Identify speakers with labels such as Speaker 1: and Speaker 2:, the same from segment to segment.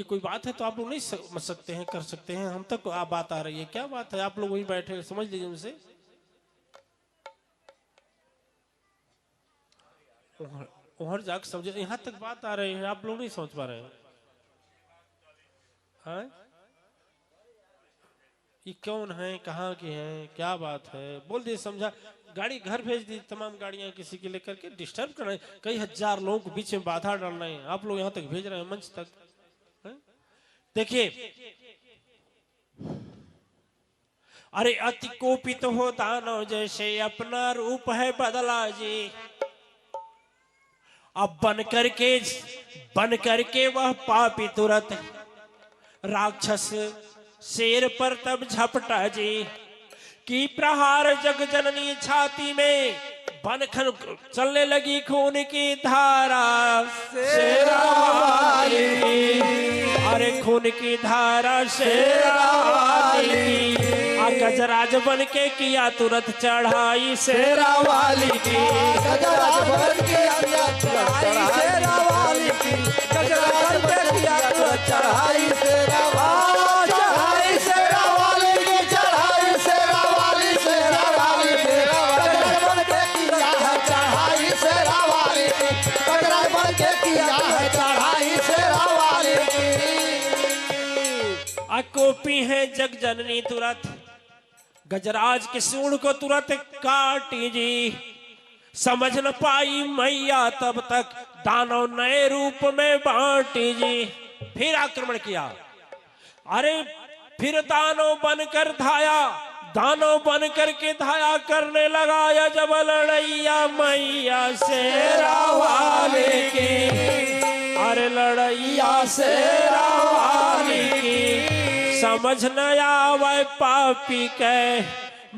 Speaker 1: कोई बात है तो आप लोग नहीं समझ सकते हैं, कर सकते हैं, हम तक आप बात आ रही है, क्या बात है? आप लोग वहीं बैठे समझ लीजिए उनसे। वहां जाकर समझे, यहाँ तक बात आ रही है, आप लोग नहीं समझ पा रहे हैं। हाँ? ये कौन है, कहाँ के हैं, क्या बात है, बोल दिए, समझा। गाड़ी घर भेज दी, तमाम गाड़ियां किसी के लेकर के, डिस्टर्ब कर रहे हैं, कई हजार लोगों के बीच में बाधा डाल रहे हैं, आप लोग यहाँ तक भेज रहे हैं, मंच तक। देखिए, अरे अति कोपित हो दानव जैसे अपना रूप है बदला जी। अब बन करके वह पापी तुरंत राक्षस शेर पर तब झपटा जी की प्रहार जग जननी छाती में बनखन चलने लगी खून की धारा शेरावाली। अरे खून की धारा शेरावाली गजराज बन के किया तुरंत चढ़ाई शेरावाली की। गजराज बन के किया शेरावाली की, गजराज बन के किया तुरंत चढ़ाई शेरावाली, चढ़ाई शेरावाली की, चढ़ाई शेरावाली, शेरावाली गजराज बन के किया है चढ़ाई शेरावाली की, गजराज बन के किया है चढ़ाई शेरावाली की। अकोपी है जग जननी तुरंत गजराज के सूंड को तुरंत काटी जी। समझ न पाई मैया तब तक दानव नए रूप में बांटी जी। फिर आक्रमण किया, अरे फिर दानव बनकर धाया, दानव बन करके धाया करने लगाया जब लड़ैया मैया शेरावाली की। अरे लड़ैया शेरावाली की समझ न आवे पापी के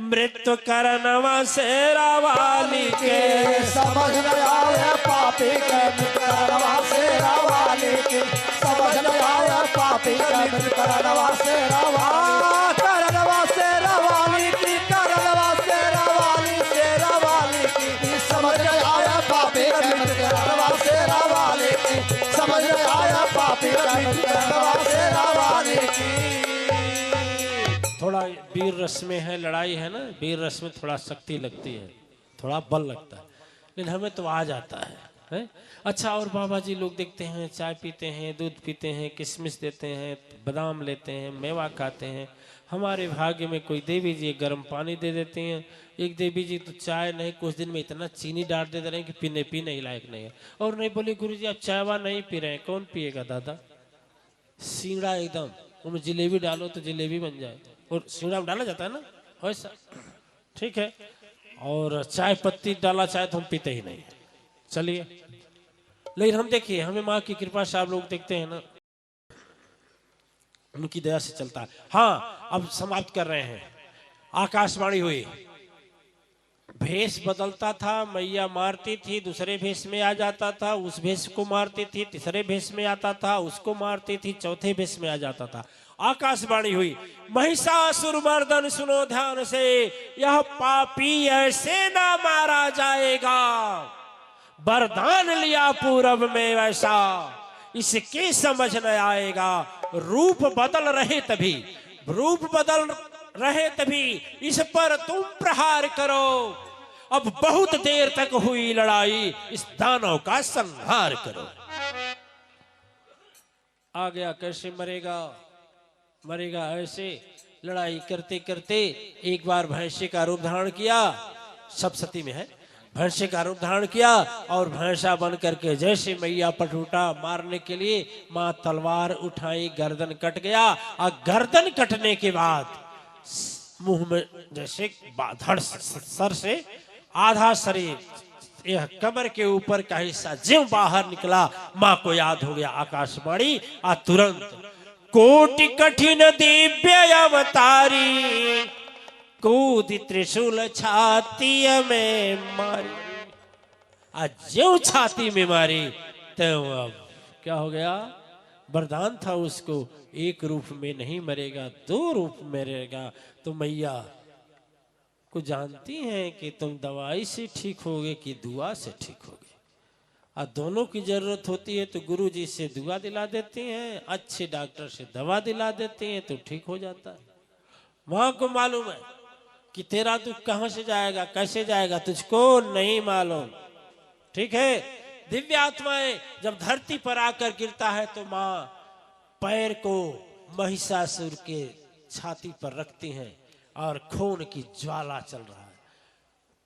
Speaker 1: मृत्यु करनवा शेरावाली के। समझ न आवे पापी के मृत्यु करनवा शेरावाली के। समझ न आवे पापी के मृत्यु करनवा शेरावाली, करनवा शेरावाली की, करनवा शेरावाली, शेरावाली की। समझ न आवे पापी के मृत्यु करनवा शेरावाली की। समझ न आवे पापी के मृत्यु करनवा शेरावाली की। थोड़ा वीर रस में है, लड़ाई है ना, वीर रस में थोड़ा शक्ति लगती है, थोड़ा बल लगता है, लेकिन हमें तो आ जाता है? अच्छा, और बाबा जी लोग देखते हैं चाय पीते हैं, दूध पीते हैं, किशमिश देते हैं, बादाम लेते हैं, मेवा खाते हैं। हमारे भाग्य में कोई देवी जी गर्म पानी दे देती हैं, एक देवी जी तो चाय नहीं, कुछ दिन में इतना चीनी डाल दे रहे हैं कि पीने ही लायक नहीं है। और नहीं बोले गुरु जी आप चायवा नहीं पी रहे हैं, कौन पिएगा दादा? सींगड़ा एकदम, उनमें जिलेबी डालो तो जिलेबी बन जाए, और सिंगड़ा में डाला जाता है ना वैसा, ठीक है। और चाय पत्ती डाला चाय तो हम पीते ही नहीं। चलिए, लेकिन हम देखिए, हमें माँ की कृपा से आप लोग देखते हैं ना, उनकी दया से चलता है। हाँ, अब समाप्त कर रहे हैं। आकाशवाणी हुई, भेष बदलता था, मैया मारती थी, दूसरे भेष में आ जाता था, उस भेष को मारती थी, तीसरे भेष में आता था, उसको मारती थी, चौथे भेष में आ जाता था। आकाशवाणी हुई, महिषासुर मर्दन सुनो ध्यान से, यह पापी ऐसे ना मारा जाएगा, वरदान लिया पूरब में वैसा, इसके समझ न आएगा। रूप बदल रहे तभी, रूप बदल रहे तभी इस पर तुम प्रहार करो। अब बहुत देर तक हुई लड़ाई, इस दानव का संहार करो। आ गया, कैसे मरेगा? मरेगा ऐसे, लड़ाई करते करते एक बार भैंसे का रूप धारण किया, सप्तशती में है, भैंसे का रूप धारण किया और भैंसा बन करके जैसे मैया पटूटा मारने के लिए मां तलवार उठाई, गर्दन कट गया। और गर्दन कटने के बाद मुंह में जैसे धड़ सर से आधा शरीर, यह कमर के ऊपर का हिस्सा ज्यों बाहर निकला, मां को याद हो गया आकाशवाणी। आ तुरंत कोटि कठिन दिव्य अवतारी, कूद त्रिशूल छाती में मारी। आज ज्यों छाती में मारी त्यों अब क्या हो गया? वरदान था उसको, एक रूप में नहीं मरेगा, दो रूप में मरेगा। तो मैया को जानती हैं कि तुम दवाई से ठीक होगे कि दुआ से ठीक होगे। और दोनों की जरूरत होती है तो गुरुजी से दुआ दिला देते हैं, अच्छे डॉक्टर से दवा दिला देते हैं तो ठीक हो जाता है। माँ को मालूम है कि तेरा दुख कहां से जाएगा, कैसे जाएगा, तुझको नहीं मालूम। ठीक है, दिव्य आत्माएं जब धरती पर आकर गिरता है तो माँ पैर को महिषासुर के छाती पर रखती हैं और खून की ज्वाला चल रहा है।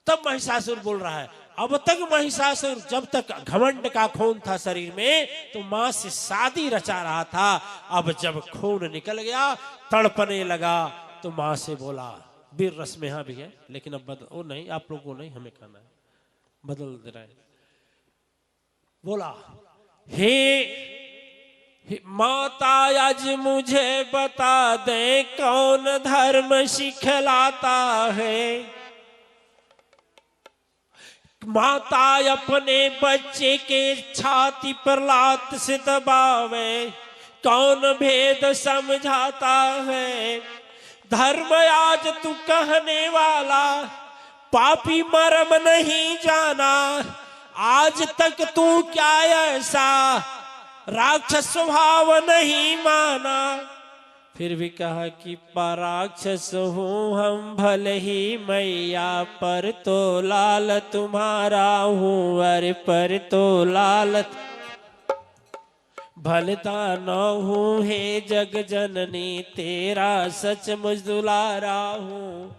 Speaker 1: तब महिषासुर बोल रहा है, अब तक महिषासुर जब तक घमंड का खून था शरीर में तो मां से शादी रचा रहा था, अब जब खून निकल गया तड़पने लगा तो मां से बोला, वीर रस में यहां भी है लेकिन अब बदल, वो नहीं, आप लोगों को नहीं, हमें खाना है, बदल दे रहा है। बोला, हे माता आज मुझे बता दे कौन धर्म सिखलाता है। माता अपने बच्चे के छाती पर लात से दबावे, कौन भेद समझाता है। धर्म आज तू कहने वाला पापी मर्म नहीं जाना, आज तक तू क्या ऐसा राक्षस स्वभाव नहीं माना। फिर भी कहा कि पराक्षस हूँ हम भले ही मैया, पर तो लाल तुम्हारा हूँ, अरे पर तो लाल भलता न हूँ, हे जग जननी तेरा सच मुझ दुलारा हूँ।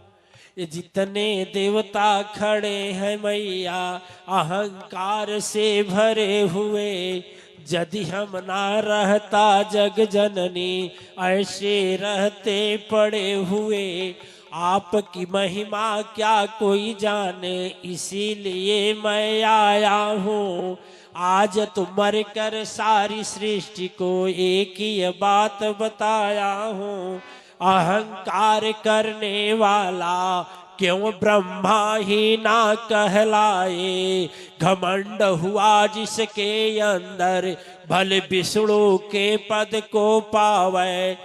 Speaker 1: ये जितने देवता खड़े हैं मैया अहंकार से भरे हुए, यदि हम ना रहता जग जननी ऐसे रहते पड़े हुए। आपकी महिमा क्या कोई जाने, इसीलिए मैं आया हूँ। आज तुम मर कर सारी सृष्टि को एक ही बात बताया हूँ। अहंकार करने वाला क्यों ब्रह्मा ही ना कहलाए, घमंड हुआ जिसके अंदर भले विष्णु के पद को पावे।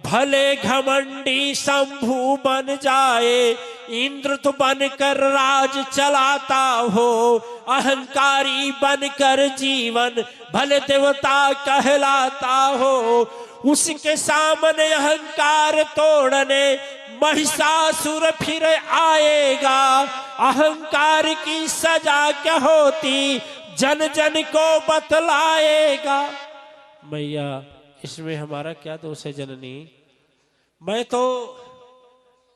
Speaker 1: भले घमंडी शंभु बन जाए, इंद्र तो बनकर राज चलाता हो। अहंकारी बनकर जीवन भले देवता कहलाता हो। उसके सामने अहंकार तोड़ने महिषासुर फिर आएगा। अहंकार की सजा क्या होती जन जन को बतलाएगा। मैया इसमें हमारा क्या दोष है जननी, मैं तो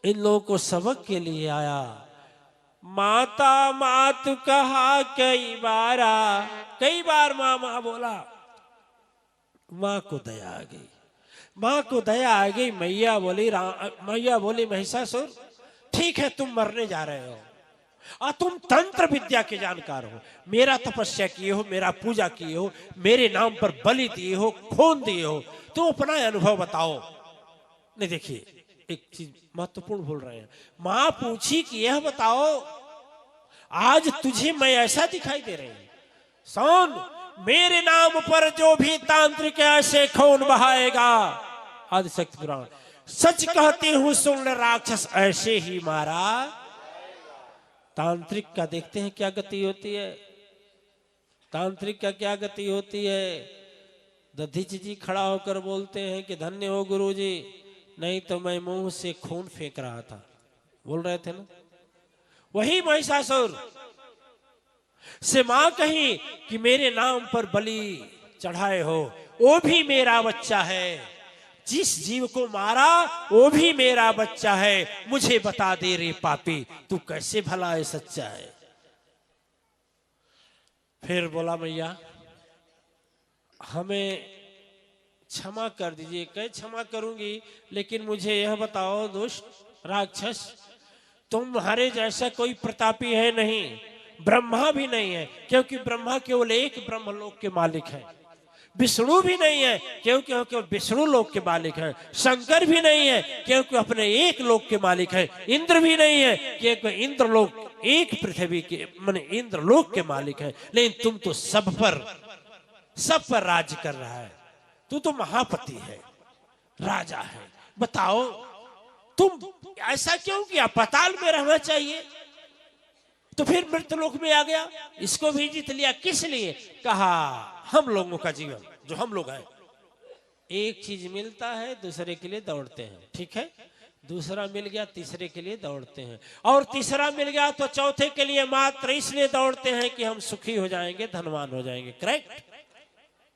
Speaker 1: इन लोगों को सबक के लिए आया। माता मातु कहा कई बार माँ माँ बोला। माँ को दया आ गई, माँ को दया आ गई। मैया बोली महिषासुर ठीक है तुम मरने जा रहे हो और तुम तंत्र विद्या के जानकार हो, मेरा तपस्या किए हो, मेरा पूजा किए हो, मेरे नाम पर बलि दिए हो, खून दिए हो, तुम अपना अनुभव बताओ। नहीं देखिए एक चीज महत्वपूर्ण बोल रहे हैं। माँ पूछी कि यह बताओ आज तुझे मैं ऐसा दिखाई दे रही हूं, सुन मेरे नाम पर जो भी तांत्रिक ऐसे खून बहाएगा, आदिशक्ति पुराण सच कहती हूं सुन राक्षस ऐसे ही मारा। तांत्रिक का देखते हैं क्या गति होती है, तांत्रिक का क्या गति होती है। दधीच जी खड़ा होकर बोलते हैं कि धन्य हो गुरुजी, नहीं तो मैं मुंह से खून फेंक रहा था, बोल रहे थे ना। वही महिषासुर से मां कही कि मेरे नाम पर बलि चढ़ाए हो, वो भी मेरा बच्चा है। जिस जीव को मारा वो भी मेरा बच्चा है। मुझे बता दे रे पापी तू कैसे भला है सच्चा है। फिर बोला मैया हमें क्षमा कर दीजिए। कह क्षमा करूंगी, लेकिन मुझे यह बताओ दुष्ट राक्षस, तुम्हारे जैसा कोई प्रतापी है नहीं, ब्रह्मा भी नहीं है क्योंकि ब्रह्मा केवल एक ब्रह्मलोक के मालिक है। विष्णु भी नहीं है क्योंकि विष्णु लोक के मालिक है। शंकर भी नहीं है क्योंकि अपने एक लोक के मालिक है। इंद्र भी नहीं है क्योंकि इंद्र लोक एक पृथ्वी के माने इंद्र लोक के मालिक है। लेकिन तुम तो सब पर राज्य कर रहा है। तू तो महापति है, राजा है। बताओ तुम ऐसा क्यों किया? पाताल में रहना चाहिए, तो फिर मृत्यलोक में आ गया, इसको भी जीत लिया। किस लिए? कहा हम लोगों का जीवन जो हम लोग हैं, एक चीज मिलता है दूसरे के लिए दौड़ते हैं, ठीक है, दूसरा मिल गया तीसरे के लिए दौड़ते हैं, और तीसरा मिल गया तो चौथे के लिए मात्र इसलिए दौड़ते हैं कि हम सुखी हो जाएंगे, धनवान हो जाएंगे। करेक्ट?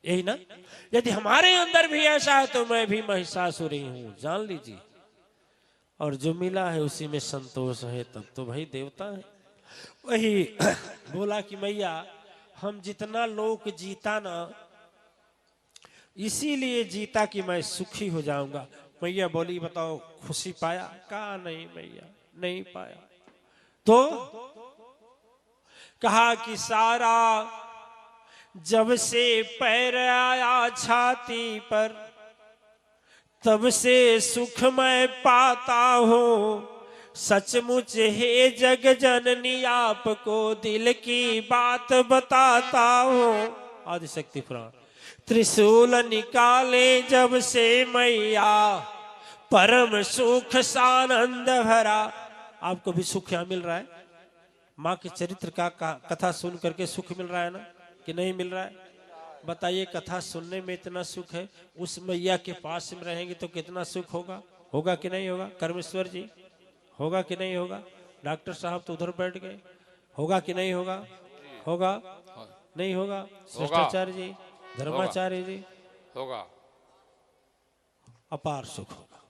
Speaker 1: यही ना? यदि हमारे अंदर भी ऐसा है तो मैं भी महिषासुर ही हूं, जान लीजिए। और जो मिला है उसी में संतोष है, तब तो भाई देवता है। वही बोला कि मैया हम जितना लोक जीता ना, इसीलिए जीता कि मैं सुखी हो जाऊंगा। मैया बोली बताओ खुशी पाया? कहा नहीं मैया, नहीं पाया। तो कहा कि सारा जब से पैर आया छाती पर, तब से सुख मैं पाता हूँ। सचमुच हे जग जननी आपको दिल की बात बताता हूँ। आदिशक्ति पुराण। त्रिशूल निकाले जब से मैया, परम सुख सानंद भरा। आपको भी सुख यहाँ मिल रहा है? माँ के चरित्र का कथा सुन करके सुख मिल रहा है ना, कि नहीं मिल रहा है? बताइए, कथा सुनने में इतना सुख है, उस मैया के पास में रहेंगे तो कितना सुख होगा? होगा कि नहीं होगा? कर्मेश्वर जी, होगा कि नहीं होगा? डॉक्टर साहब तो उधर बैठ गए, होगा कि नहीं होगा? होगा नहीं होगा? शिष्टाचार्य जी, धर्माचार्य जी,
Speaker 2: होगा।
Speaker 1: अपार सुख होगा।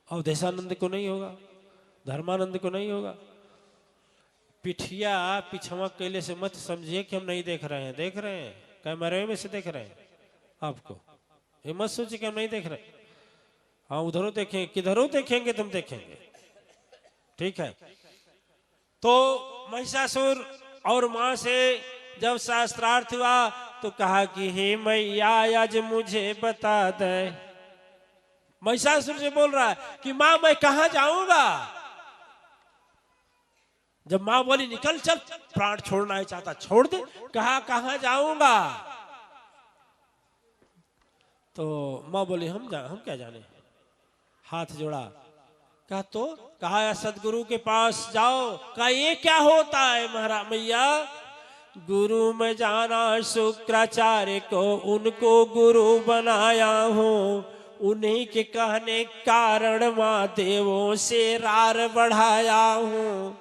Speaker 1: अवधेशानंद को नहीं होगा? धर्मानंद को नहीं होगा? पिठिया पिछवा कैले से मत समझिए कि हम नहीं देख रहे हैं, देख रहे हैं, कैमरे में से देख रहे हैं आपको। ये मत सोचिए कि हम नहीं देख रहे। हाँ, उधरों देखेंगे, किधरों देखेंगे तुम देखेंगे, ठीक है। तो महिषासुर और मां से जब शास्त्रार्थ हुआ तो कहा कि हे मैया आज मुझे बता दे। महिषासुर से बोल रहा है कि मां मैं कहां जाऊंगा? जब मां बोली निकल चल, प्राण छोड़ना है चाहता छोड़ दे, कहा कहां जाऊंगा? तो मां बोली हम क्या जाने। हाथ जोड़ा, कहा तो कहा सदगुरु के पास जाओ। कहा ये क्या होता है महाराज? मैया गुरु में जाना शुक्राचार्य को, उनको गुरु बनाया हूँ, उन्हीं के कहने कारण मां देवों से रार बढ़ाया हूँ।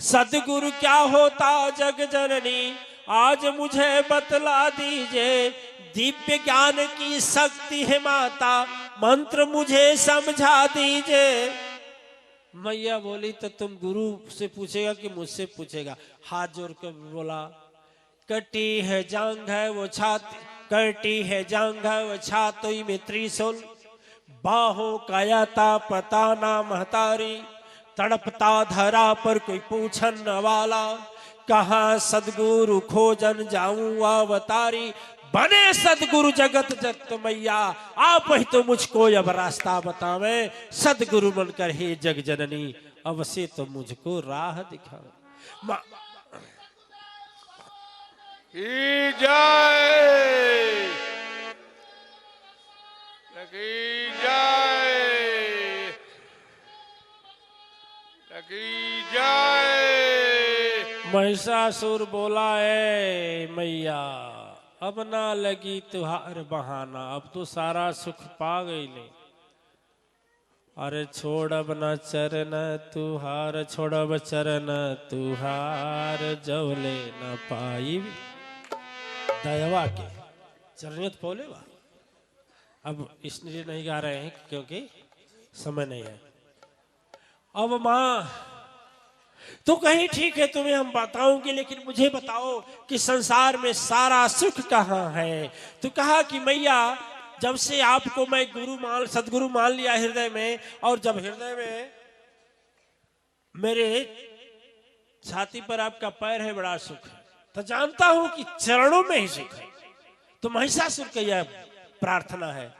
Speaker 1: सदगुरु क्या होता जग जननी आज मुझे बतला दीजिए। दिव्य ज्ञान की शक्ति है माता, मंत्र मुझे समझा दीजिए। मैया बोली तो तुम गुरु से पूछेगा कि मुझसे पूछेगा? हाथ जोड़ कर बोला, कटी है जांघ है वो छाती, कटी है जांघ है वो छाती में त्रिशूल, बाहों का याता पता ना महतारी, तड़पता धरा पर कोई पूछन वाला, कहाँ सदगुरु खोजन जाऊं अवतारी। बने सदगुरु जगत जगत मैया, आप ही तो मुझको अब रास्ता बतावे। सदगुरु बनकर हे जग जननी, अब से तो मुझको राह दिखाओ।
Speaker 2: जय
Speaker 1: महिषासुर बोला है मैया अब ना लगी तुहार बहाना, अब तो सारा सुख पा गई ले। अरे छोड़ब न चरण तुहार, छोड़ब चरण तुहार, जवले न पाई दयवा के चरणियत पोलेवा। अब इसलिए नहीं गा रहे हैं क्योंकि समय नहीं है। अब माँ तो कहीं ठीक है तुम्हें हम बताऊंगी, लेकिन मुझे बताओ कि संसार में सारा सुख कहाँ है? तो कहा कि मैया जब से आपको मैं गुरु सदगुरु मान लिया हृदय में, और जब हृदय में मेरे छाती पर आपका पैर है, बड़ा सुख है, तो जानता हूं कि चरणों में ही सुख है। तो महिषासुर का यह प्रार्थना है,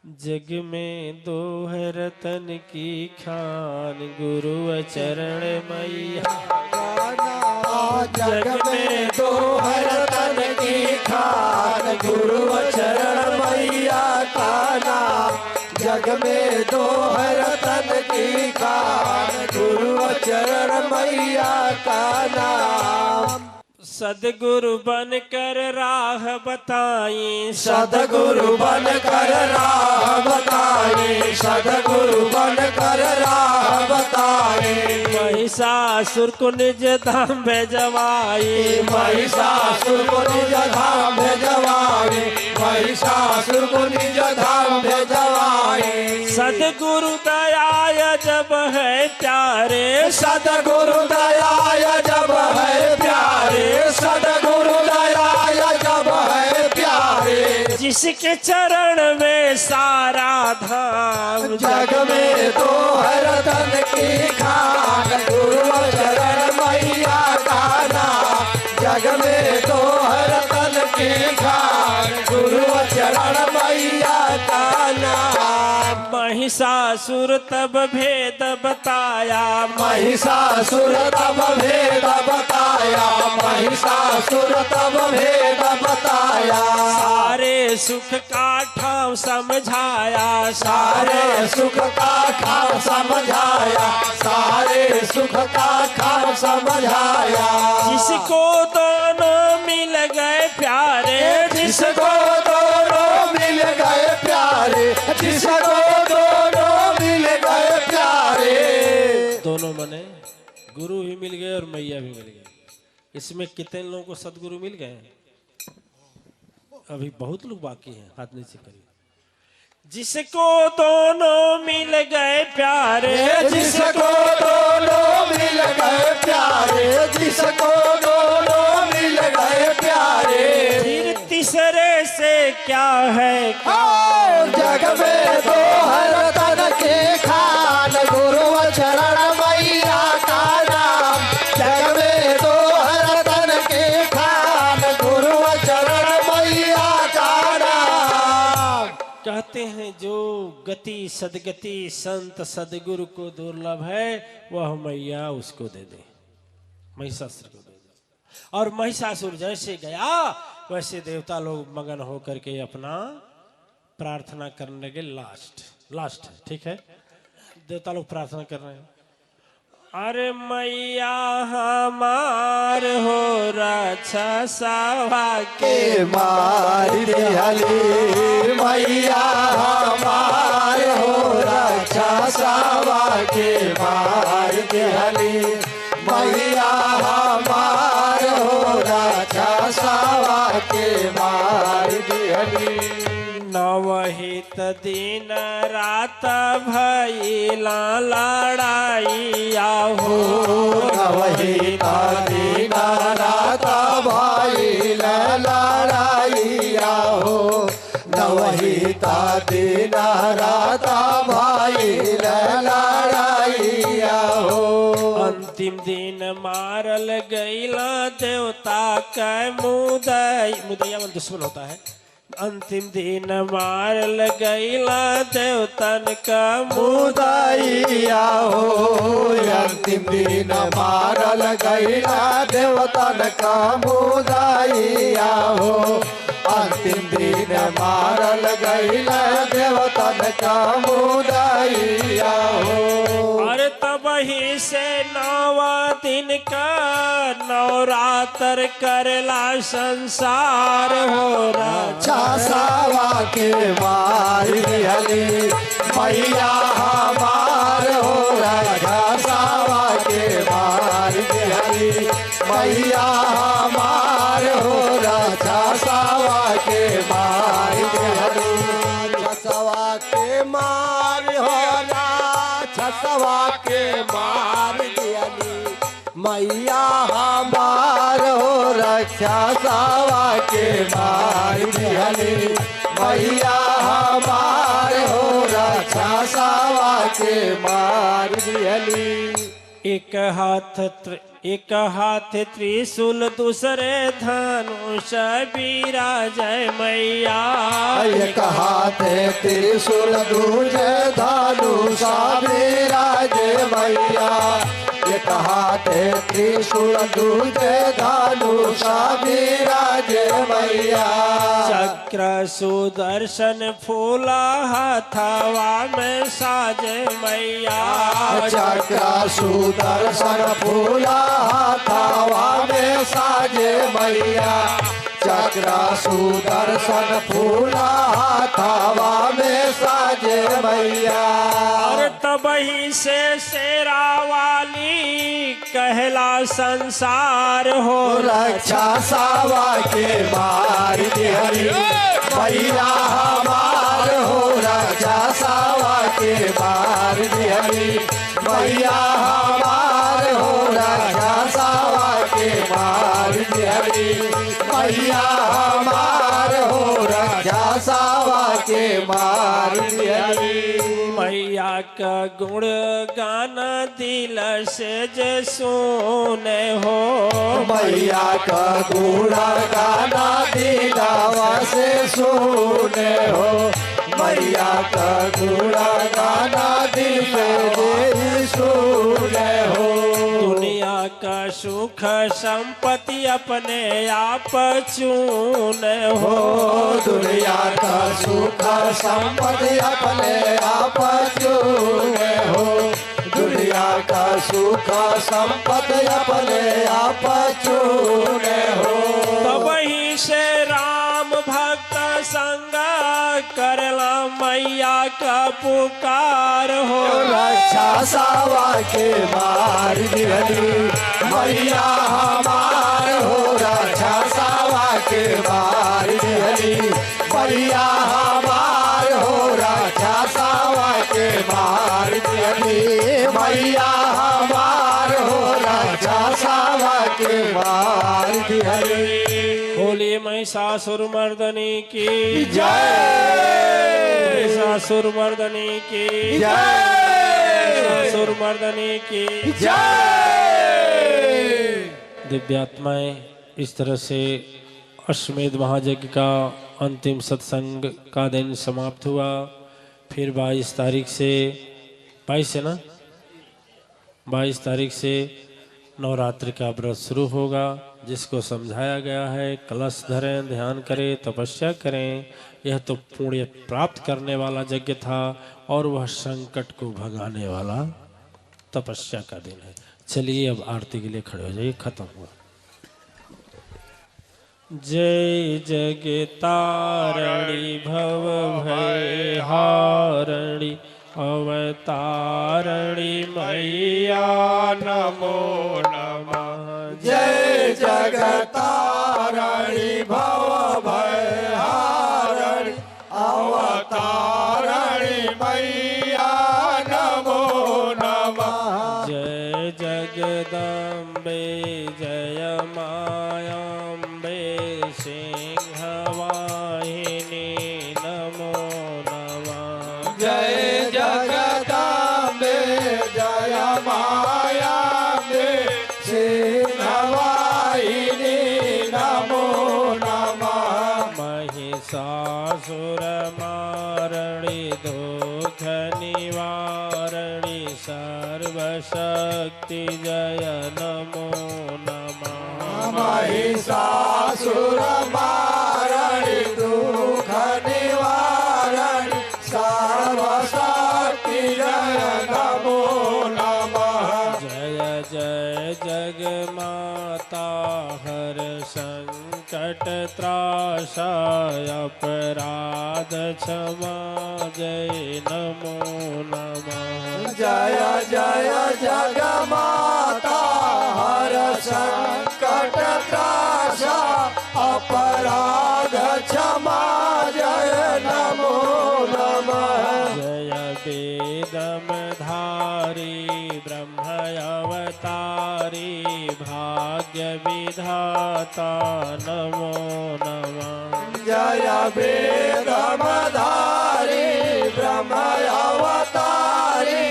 Speaker 1: जग में दो है रतन की खान, गुरु चरण मैया का नाम। जग में दो है रतन की खान, गुरु चरण मैया का नाम। जग में दो है रतन की खान, गुरु चरण
Speaker 2: मैया का नाम।
Speaker 1: सदगुरु बनकर राह बताई,
Speaker 2: सदगुरु बनकर राह बताए, सदगुरु बनकर राह बताए।
Speaker 1: महिषासुर को निज धाम भेजवाई,
Speaker 2: महिषासुर को निज धाम भेजवाए, महिषासुर को निज धाम भेजवाए।
Speaker 1: सदगुरु दया जब है प्यारे,
Speaker 2: सदगुरु दया जब है प्यारे, सदगुरु दया जब है प्यारे।
Speaker 1: जिसके चरण में सारा धाम,
Speaker 2: जग में तो है रतन की खान, गुरु चरण मैया का नाम। जग में तो है रतन की खान, गुरु चरण मैया का नाम।
Speaker 1: महिषासुर तब भेद बताया,
Speaker 2: महिषासुर तब भेद बताया, महिषासुर तब भेद बताया।
Speaker 1: सारे सुख का ठाव समझाया,
Speaker 2: सारे सुख का खाव समझाया, सारे सुख का खाव समझाया।
Speaker 1: जिसको दोनों मिल गए प्यारे,
Speaker 2: जिसको दोनों मिल गए प्यारे, जिसको दोनों मिल गए प्यारे।
Speaker 1: दोनों मने गुरु भी मिल गए और मैया भी मिल गए। इसमें कितने लोगों को सदगुरु मिल गए? अभी बहुत लोग बाकी हैं, हाथ नीचे करिए। जिसको दोनों मिल गए प्यारे,
Speaker 2: जिसको दोनों मिल गए प्यारे, जिसको दोनों मिल गए प्यारे।
Speaker 1: फिर तीसरे से क्या है
Speaker 2: जग में तो हर तन के खान, गुरु चरण मैया का नाम। जग में तो हर तन के खान, गुरु चरण मैया का नाम।
Speaker 1: कहते हैं जो गति सदगति संत सदगुरु को दुर्लभ है, वह मैया उसको दे दे, महिषासुर को दे दे। और महिषासुर जैसे गया वैसे देवता लोग मगन होकर के अपना प्रार्थना करने के लास्ट है, ठीक है। देवता लोग प्रार्थना कर रहे हैं, अरे मैया हमार हो रक्षा सवा
Speaker 2: के मार दिहली, मैया हमार हो रक्षा सवा के मार दिहली, मैया हमार हो रक्षा सवा के मार दिहली।
Speaker 1: नवहित दिन रात भइला लड़ाइया हो,
Speaker 2: नवहित दिन रात भइला लड़ाइया हो, नवहित दिन रात भइला लड़ाइया हो।
Speaker 1: अंतिम दिन मारल गईला देवता का मुदैया मन दुश्मन होता है। अंतिम दिन मारल गईला देवतन का
Speaker 2: मुदैया हो, अंतिम दिन मारल गईला देवतन का मुदैया हो, अंतिम दिन मारल गईला देवतन का मुदैया हो।
Speaker 1: अरे तब ही से 9 दिन का नवरात्र करला संसार हो
Speaker 2: रक्षा सवा के मार दिहली, मैया हमार हो रक्षा सवा के मार दिहली, मैया हमार हो रक्षा सवा के मार दिहली। सवा के मार हो रक्षा सवा के मार दिहली, मैया हमार हो रक्षा सवा के मार दिहली, मैया हमार हो रक्षा सवा के मार दिहली।
Speaker 1: एक हाथ त्रिशूल दूसरे धनुष विराजय मैया,
Speaker 2: एक हाथ त्रिशूल दूजे धनुष विराजय मैया, एक हाथे त्रिशूल दूजे धनुषा विराजे मैया
Speaker 1: चक्र सुदर्शन फूला हथवा में साजे मैया
Speaker 2: चक्र सुदर्शन फूला हथवा में साजे मैया चक्र सुदर्शन फूला हथवा में साजे मैया
Speaker 1: और तबही से शेरा वाली कहला संसार हो
Speaker 2: रक्षा सावा के मार दिहरी मैया हमार हो रक्षा सावा के मार दिहरी मैया हमार हो रक्षा सावा के मार दिहरी मैया हमार हो रक्षा सावा के मार दिहरी
Speaker 1: मैया का गुण गाना दिल से जे सुने हो
Speaker 2: मैया का गुण गाना दिलावा से सुने हो मैया का गुण गाना दिल से सुने हो
Speaker 1: दुनिया का सुख संपत्ति अपने आप चुने हो
Speaker 2: दुनिया का सुख संपत्ति अपने आप चुने हो दुनिया का सुख संपत्ति अपने आप चुने हो
Speaker 1: तबही से राम भक्त संग करला मैया का पुकार हो
Speaker 2: रक्षा सावा के मार दिहरी मैया हमार हो रक्षा सावा के मार दिहरी मैया हमार हो रक्षा सावा के मार दिहरी मैया हमार हो रक्षा सावा के मार दिहरी
Speaker 1: बोली महिषासुर मर्दनी की
Speaker 2: जय
Speaker 1: महिषासुर मर्दनी की
Speaker 2: जय
Speaker 1: महिषासुर मर्दनी की
Speaker 2: जय
Speaker 1: दिव्यात्माएं इस तरह से अश्वमेध महायज्ञ का अंतिम सत्संग का दिन समाप्त हुआ। फिर 22 तारीख से 22 है ना 22 तारीख से नवरात्रि का व्रत शुरू होगा जिसको समझाया गया है कलश धरें ध्यान करें तपस्या करें। यह तो पुण्य प्राप्त करने वाला यज्ञ था और वह संकट को भगाने वाला तपस्या का दिन है। चलिए अब आरती के लिए खड़े हो जाइए। खत्म हुआ। जय जगतारणी भव भय हारणी अवतारणी मैया नमो नमः।
Speaker 2: जय जगतारणी भव भयहारणी अवतारणी मैया नमो नमः।
Speaker 1: जय जगदम्बे जय मायाम्बे सिंहवाहिनी नमो नमः।
Speaker 2: जय जगदम्बे जय मायाम्बे सिंहवाहिनी नमो नमः।
Speaker 1: महिषासुरमारणी दुःख निवारणी सर्वशक्ति जय नमो नमः।
Speaker 2: महिषासुरमारणी दुःख निवारणी सर्वशक्ति जय नमो नमः।
Speaker 1: जय जय जगमाता हर संकट त्रासाय अपराध क्षमा जय नमो नमः।
Speaker 2: जय जय जगमाता हर संकट त्रासा अपराध क्षमा जय नमो नमः।
Speaker 1: जय वेदमधारी ब्रह्म अवतारी भाग्य विधाता नमो नमः।
Speaker 2: जय वेदमधारी ब्रह्म अवतारी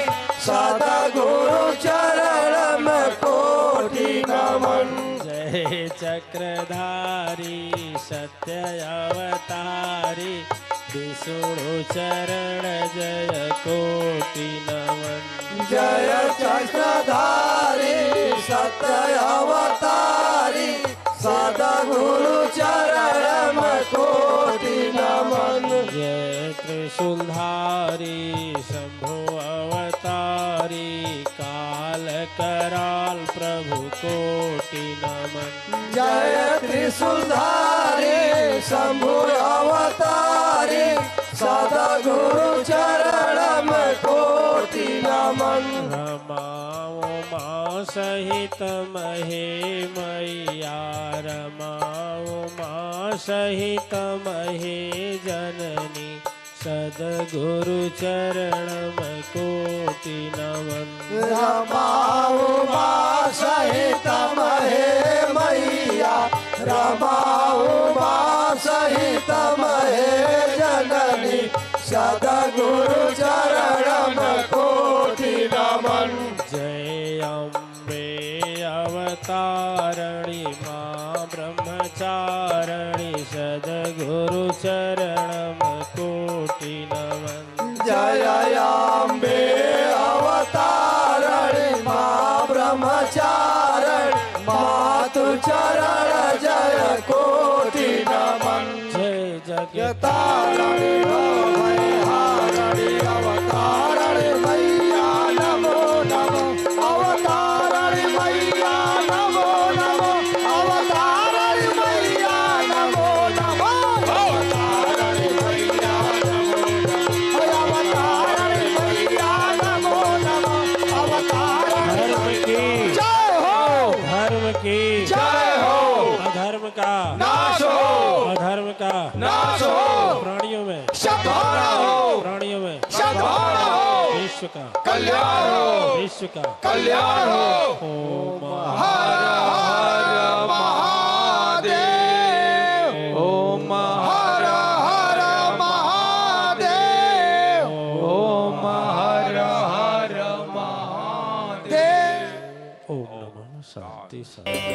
Speaker 2: सद्गुरु चरण में कोटि नमन।
Speaker 1: जय चक्रधारी सत्य अवतारी विष्णु चरण जय कोटि नमन।
Speaker 2: जय चक्रधारी सत्य अवतारी सदगुरु चरण कोटि नमन
Speaker 1: जय त्रिशूलधारी शंभु अवतारी काल कराल प्रभु कोटि नमन
Speaker 2: जय त्रिशूलधारी शंभु अवतारी सदगुरु चरण कोटि नमन
Speaker 1: रमा उमा सहित महे मैया रमा उमा सहित महे जननी सदगुरु चरण कोटि नमन
Speaker 2: रमा उमा सहित महे मैया रमा उमा सहित महे जननी सदगुरु चरण कोटि नमन
Speaker 1: जय अम्बे अवतारणी माँ ब्रह्मचारिणी सदगुरु चरण कोटि नमन
Speaker 2: जय अम्बे अवतारणी माँ ब्रह्मचारिणी मातु चरण जय कोटि नमन
Speaker 1: जय जगत
Speaker 2: तारणी हारणी अवतारणी मैया नमो नमो अवतारणी मैया नमो नमो अवतारणी मैया नमो नमो अवतारणी मैया नमो नमो अवतारणी मैया नमो नमो अवतारणी
Speaker 1: धर्म की
Speaker 2: जय हो
Speaker 1: अधर्म का
Speaker 2: नाश हो
Speaker 1: अधर्म का
Speaker 2: नाश हो
Speaker 1: प्राणियों में
Speaker 2: सद्भावना हो
Speaker 1: प्राणियों में
Speaker 2: सद्भावना हो
Speaker 1: विश्व का
Speaker 2: कल्याण हो
Speaker 1: विश्व का
Speaker 2: कल्याण हो
Speaker 1: ओम
Speaker 2: हर हर महादेव ओम हर हर महादेव ओम हर हर महादेव
Speaker 1: ओम नमः शांति शांति